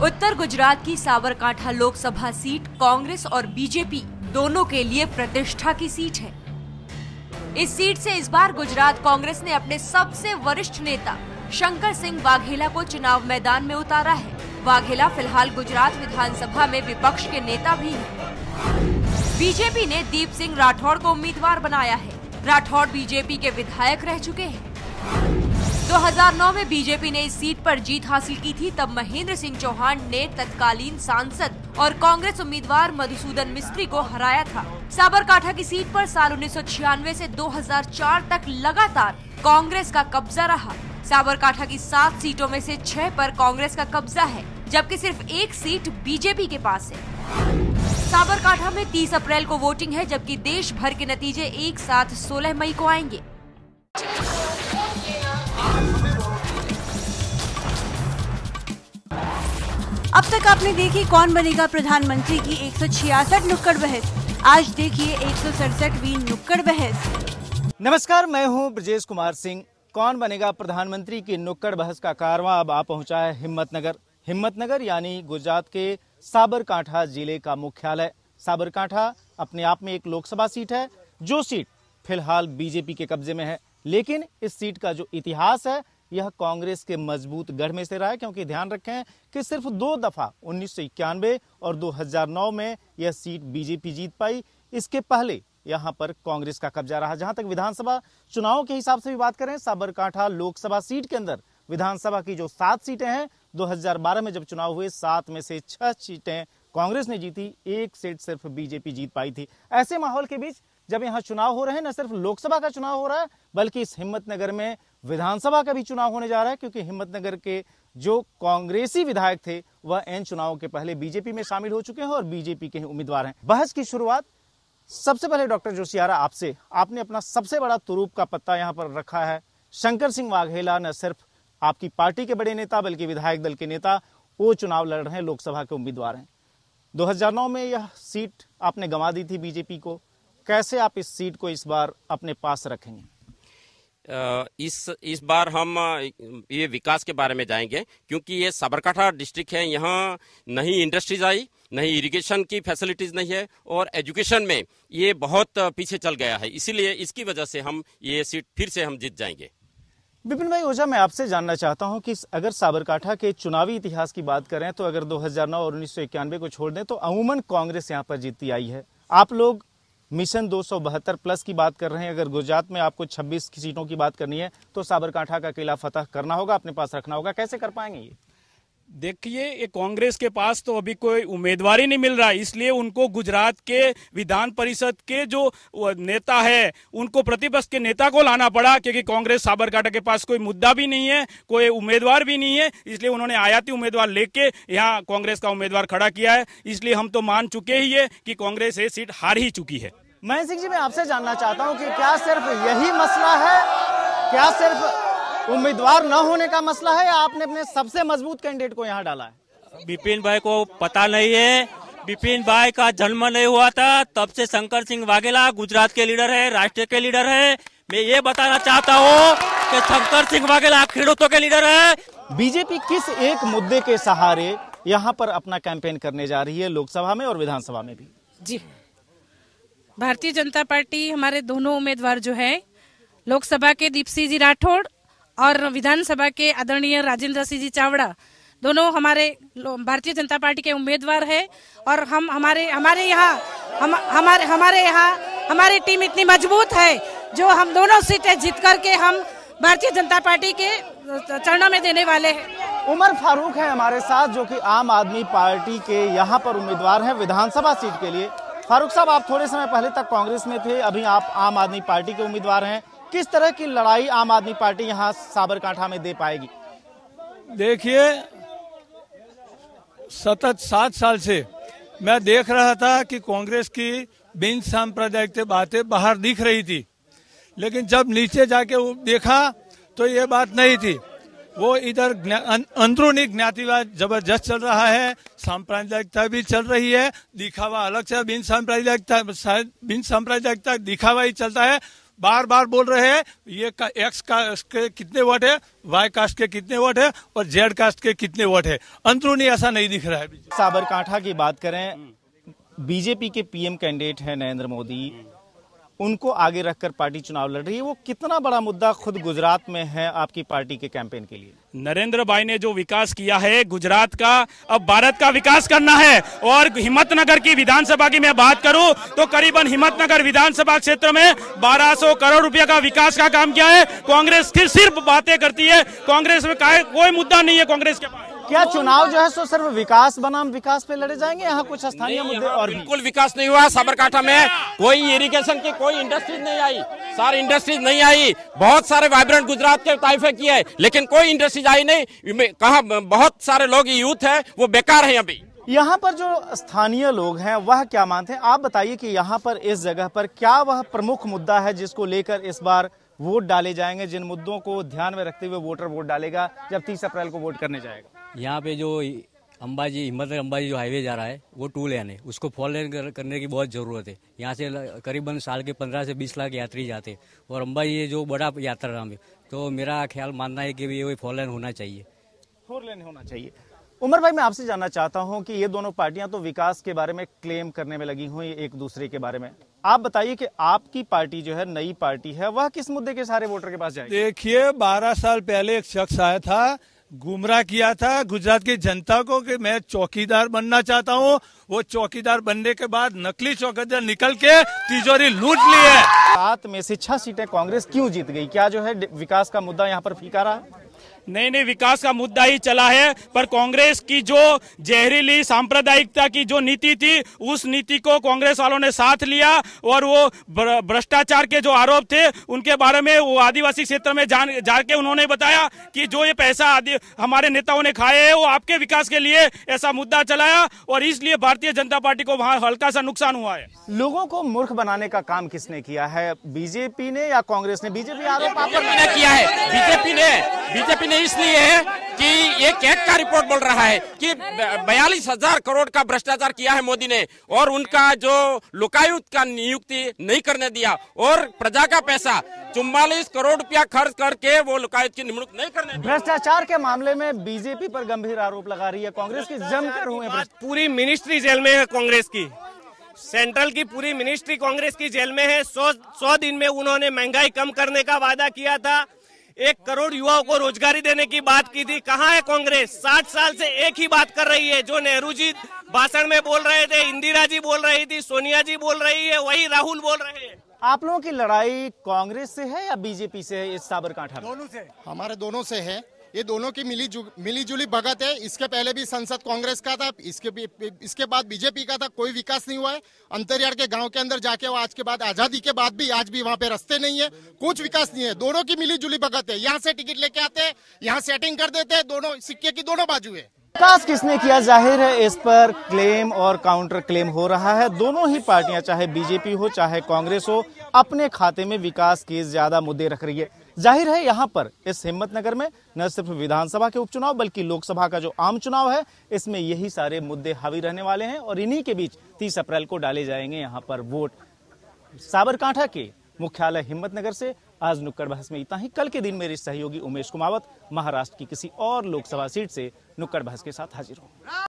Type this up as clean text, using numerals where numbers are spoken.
उत्तर गुजरात की साबरकांठा लोकसभा सीट कांग्रेस और बीजेपी दोनों के लिए प्रतिष्ठा की सीट है। इस सीट से इस बार गुजरात कांग्रेस ने अपने सबसे वरिष्ठ नेता शंकर सिंह वाघेला को चुनाव मैदान में उतारा है। वाघेला फिलहाल गुजरात विधानसभा में विपक्ष के नेता भी हैं। बीजेपी ने दीप सिंह राठौड़ को उम्मीदवार बनाया है। राठौड़ बीजेपी के विधायक रह चुके हैं। 2009 में बीजेपी ने इस सीट पर जीत हासिल की थी। तब महेंद्र सिंह चौहान ने तत्कालीन सांसद और कांग्रेस उम्मीदवार मधुसूदन मिस्त्री को हराया था। साबरकांठा की सीट पर साल 1996 से 2004 तक लगातार कांग्रेस का कब्जा रहा। साबरकांठा की 7 सीटों में से 6 पर कांग्रेस का कब्जा है, जबकि सिर्फ 1 सीट बीजेपी के पास है। साबरकांठा में 30 अप्रैल को वोटिंग है, जबकि देश भर के नतीजे एक साथ 16 मई को आएंगे। अब तक आपने देखी कौन बनेगा प्रधानमंत्री की 166 नुक्कड़ बहस। आज देखिए 167वीं नुक्कड़ बहस। नमस्कार, मैं हूं ब्रजेश कुमार सिंह। कौन बनेगा प्रधानमंत्री की नुक्कड़ बहस का कारवां अब आ पहुंचा है हिम्मतनगर। हिम्मतनगर यानी गुजरात के साबरकांठा जिले का मुख्यालय। साबरकांठा अपने आप में एक लोकसभा सीट है, जो सीट फिलहाल बीजेपी के कब्जे में है। लेकिन इस सीट का जो इतिहास है यह कांग्रेस के मजबूत गढ़ में से रहा है, क्योंकि ध्यान रखें कि सिर्फ 2 दफा 1991 और 2009 में यह सीट बीजेपी जीत पाई। इसके पहले यहां पर कांग्रेस का कब्जा रहा। जहां तक विधानसभा चुनाव के हिसाब से भी बात करें, साबरकांठा लोकसभा सीट के अंदर विधानसभा की जो 7 सीटें हैं, 2012 में जब चुनाव हुए 7 में से 6 सीटें कांग्रेस ने जीती, 1 सीट सिर्फ बीजेपी जीत पाई थी। ऐसे माहौल के बीच जब यहाँ चुनाव हो रहे हैं, न सिर्फ लोकसभा का चुनाव हो रहा है बल्कि इस हिम्मतनगर में विधानसभा का भी चुनाव होने जा रहा है, क्योंकि हिम्मतनगर के जो कांग्रेसी विधायक थे वह इन चुनावों के पहले बीजेपी में शामिल हो चुके हैं और बीजेपी के उम्मीदवार हैं। बहस की शुरुआत सबसे पहले डॉक्टर जोशियारा आपसे। आपने अपना सबसे बड़ा तुरूप का पत्ता यहाँ पर रखा है। शंकर सिंह वाघेला न सिर्फ आपकी पार्टी के बड़े नेता बल्कि विधायक दल के नेता, वो चुनाव लड़ रहे हैं, लोकसभा के उम्मीदवार हैं। 2009 में यह सीट आपने गंवा दी थी बीजेपी को। कैसे आप इस सीट को इस बार अपने पास रखेंगे? इस बार हम ये विकास के बारे में जाएंगे, क्योंकि ये साबरकांठा डिस्ट्रिक्ट है। यहाँ नहीं इंडस्ट्रीज आई, नहीं इरिगेशन की फैसिलिटीज नहीं है और एजुकेशन में ये बहुत पीछे चल गया है। इसीलिए इसकी वजह से हम ये सीट फिर से हम जीत जाएंगे। विपिन भाई ओझा, मैं आपसे जानना चाहता हूं कि अगर साबरकांठा के चुनावी इतिहास की बात करें तो अगर 2009 और 1991 को छोड़ दें तो अमूमन कांग्रेस यहां पर जीतती आई है। आप लोग मिशन 272 प्लस की बात कर रहे हैं। अगर गुजरात में आपको 26 की सीटों की बात करनी है तो साबरकांठा का किला फतह करना होगा, अपने पास रखना होगा। कैसे कर पाएंगे ये? देखिए, ये कांग्रेस के पास तो अभी कोई उम्मीदवार ही नहीं मिल रहा, इसलिए उनको गुजरात के विधान परिषद के जो नेता है उनको प्रतिपक्ष के नेता को लाना पड़ा, क्योंकि कांग्रेस साबरकांठा के पास कोई मुद्दा भी नहीं है, कोई उम्मीदवार भी नहीं है। इसलिए उन्होंने आयाती उम्मीदवार लेके यहाँ कांग्रेस का उम्मीदवार खड़ा किया है। इसलिए हम तो मान चुके ही है कि कांग्रेस ये सीट हार ही चुकी है। महेंद्र सिंह जी, मैं आपसे जानना चाहता हूं कि क्या सिर्फ यही मसला है, क्या सिर्फ उम्मीदवार न होने का मसला है, या आपने अपने सबसे मजबूत कैंडिडेट को यहाँ डाला है? विपिन भाई को पता नहीं है। विपिन भाई का जन्म नहीं हुआ था तब से शंकर सिंह वाघेला गुजरात के लीडर है, राष्ट्र के लीडर है। मैं ये बताना चाहता हूँ कि शंकर सिंह वाघेला खेडूतों के लीडर है। बीजेपी किस एक मुद्दे के सहारे यहाँ पर अपना कैंपेन करने जा रही है, लोकसभा में और विधानसभा में भी? जी, भारतीय जनता पार्टी, हमारे दोनों उम्मीदवार जो है, लोकसभा के दीप सिंह जी राठौड़ और विधानसभा के आदरणीय राजेंद्र सिंह जी चावड़ा, दोनों हमारे भारतीय जनता पार्टी के उम्मीदवार है। और हम हमारे यहाँ हमारी टीम इतनी मजबूत है जो हम दोनों सीटें जीत करके हम भारतीय जनता पार्टी के चरणों में देने वाले हैं। उमर फारूक है हमारे साथ, जो कि आम आदमी पार्टी के यहाँ पर उम्मीदवार हैं विधानसभा सीट के लिए। फारूक साहब, आप थोड़े समय पहले तक कांग्रेस में थे, अभी आप आम आदमी पार्टी के उम्मीदवार हैं। किस तरह की लड़ाई आम आदमी पार्टी यहाँ साबरकांठा में दे पाएगी? देखिए, सतत 7 साल से मैं देख रहा था कि कांग्रेस की बिन सांप्रदायिक बातें बाहर दिख रही थी, लेकिन जब नीचे जाके देखा तो ये बात नहीं थी। वो इधर अंदरूनी ज्ञातिवाद जबरदस्त चल रहा है, सांप्रदायिकता भी चल रही है, दिखावा अलग से। बिन सांप्रदायिकता दिखावा ही चलता है। बार बार बोल रहे हैं ये एक्स कास्ट के कितने वोट है, वाई कास्ट के कितने वोट है और जेड कास्ट के कितने वोट है। अंदरूनी ऐसा नहीं दिख रहा है। साबरकांठा की बात करें, बीजेपी के पीएम कैंडिडेट है नरेंद्र मोदी, उनको आगे रखकर पार्टी चुनाव लड़ रही है। वो कितना बड़ा मुद्दा खुद गुजरात में है आपकी पार्टी के कैंपेन के लिए? नरेंद्र भाई ने जो विकास किया है गुजरात का, अब भारत का विकास करना है। और हिम्मतनगर की विधानसभा की मैं बात करूं तो करीबन हिम्मतनगर विधानसभा क्षेत्र में 1200 करोड़ रुपए का विकास का काम किया है। कांग्रेस सिर्फ बातें करती है, कांग्रेस में कोई मुद्दा नहीं है कांग्रेस के पास। क्या चुनाव जो है सो सिर्फ विकास बनाम विकास पे लड़े जाएंगे? यहाँ कुछ स्थानीय मुद्दे और भी? बिल्कुल विकास नहीं हुआ। साबरकांठा में कोई इरिगेशन की कोई इंडस्ट्रीज नहीं आई, सारी इंडस्ट्रीज नहीं आई। बहुत सारे वाइब्रेंट गुजरात के ताइफे किए लेकिन कोई इंडस्ट्रीज आई नहीं। कहा बहुत सारे लोग यूथ है वो बेकार है। अभी यहाँ पर जो स्थानीय लोग हैं वह क्या मानते हैं? आप बताइए कि यहाँ पर इस जगह पर क्या वह प्रमुख मुद्दा है जिसको लेकर इस बार वोट डाले जाएंगे, जिन मुद्दों को ध्यान में रखते हुए वोटर वोट डालेगा जब 30 अप्रैल को वोट करने जाएगा? यहाँ पे जो अंबाजी हिम्मतनगर अंबाजी जो हाईवे जा रहा है वो 2 लेन है, उसको 4 लेन करने की बहुत ज़रूरत है। यहाँ से करीबन साल के 15 से 20 लाख यात्री जाते हैं और अंबाजी ये जो बड़ा यात्रा नाम है, तो मेरा ख्याल मानना है कि ये 4 लेन होना चाहिए। 4 लेन होना चाहिए। उमर भाई, मैं आपसे जानना चाहता हूं कि ये दोनों पार्टियां तो विकास के बारे में क्लेम करने में लगी हुई एक दूसरे के बारे में। आप बताइए कि आपकी पार्टी जो है नई पार्टी है वह किस मुद्दे के सारे वोटर के पास जाएगी? देखिए 12 साल पहले एक शख्स आया था, गुमराह किया था गुजरात की जनता को कि मैं चौकीदार बनना चाहता हूँ। वो चौकीदार बनने के बाद नकली चौकीदार निकल के तिजोरी लूट ली है। 7 में से 6 सीटें कांग्रेस क्यों जीत गई? क्या जो है विकास का मुद्दा यहाँ पर फीका रहा? नहीं, विकास का मुद्दा ही चला है, पर कांग्रेस की जो जहरीली सांप्रदायिकता की जो नीति थी उस नीति को कांग्रेस वालों ने साथ लिया और वो भ्रष्टाचार के जो आरोप थे उनके बारे में वो आदिवासी क्षेत्र में जाके उन्होंने बताया कि जो ये पैसा हमारे नेताओं ने खाए है वो आपके विकास के लिए ऐसा मुद्दा चलाया और इसलिए भारतीय जनता पार्टी को वहां हल्का सा नुकसान हुआ है। लोगों को मूर्ख बनाने का काम किसने किया है, बीजेपी ने या कांग्रेस ने? बीजेपी आरोप आपने किया है। बीजेपी ने इसलिए है कि ये कैग का रिपोर्ट बोल रहा है कि 42,000 करोड़ का भ्रष्टाचार किया है मोदी ने और उनका जो लोकायुक्त का नियुक्ति नहीं करने दिया और प्रजा का पैसा 44 करोड़ रुपया खर्च करके वो लोकायुक्त की नियुक्ति नहीं करने दिया। भ्रष्टाचार के मामले में बीजेपी पर गंभीर आरोप लगा रही है कांग्रेस की, जमकर हुए। पूरी मिनिस्ट्री जेल में है कांग्रेस की, सेंट्रल की पूरी मिनिस्ट्री कांग्रेस की जेल में है। 100 दिन में उन्होंने महंगाई कम करने का वादा किया था, 1 करोड़ युवाओं को रोजगारी देने की बात की थी। कहाँ है कांग्रेस? 60 साल से एक ही बात कर रही है। जो नेहरू जी भाषण में बोल रहे थे, इंदिरा जी बोल रही थी, सोनिया जी बोल रही है, वही राहुल बोल रहे हैं। आप लोगों की लड़ाई कांग्रेस से है या बीजेपी से इस साबरकांठा में? दोनों से। हमारे दोनों से है। ये दोनों की मिली जुली भगत है। इसके पहले भी संसद कांग्रेस का था, इसके बाद बीजेपी का था, कोई विकास नहीं हुआ है। अंतरियाड़ के गांव के अंदर जाके वो आज के बाद आजादी के बाद भी आज भी वहाँ पे रास्ते नहीं है, कुछ विकास नहीं है। दोनों की मिली जुली भगत है। यहाँ से टिकट लेके आते हैं, यहाँ सेटिंग कर देते हैं, दोनों सिक्के की दोनों बाजू है। विकास किसने किया? जाहिर है इस पर क्लेम और काउंटर क्लेम हो रहा है। दोनों ही पार्टियां, चाहे बीजेपी हो चाहे कांग्रेस हो, अपने खाते में विकास के ज्यादा मुद्दे रख रही है। जाहिर है यहाँ पर इस हिम्मतनगर में न सिर्फ विधानसभा के उपचुनाव बल्कि लोकसभा का जो आम चुनाव है इसमें यही सारे मुद्दे हावी रहने वाले हैं और इन्हीं के बीच 30 अप्रैल को डाले जाएंगे यहाँ पर वोट। साबरकांठा के मुख्यालय हिम्मतनगर से आज नुक्कड़ बहस में इतना ही। कल के दिन मेरे सहयोगी उमेश कुमावत महाराष्ट्र की किसी और लोकसभा सीट से नुक्कड़ बहस के साथ हाजिर होंगे।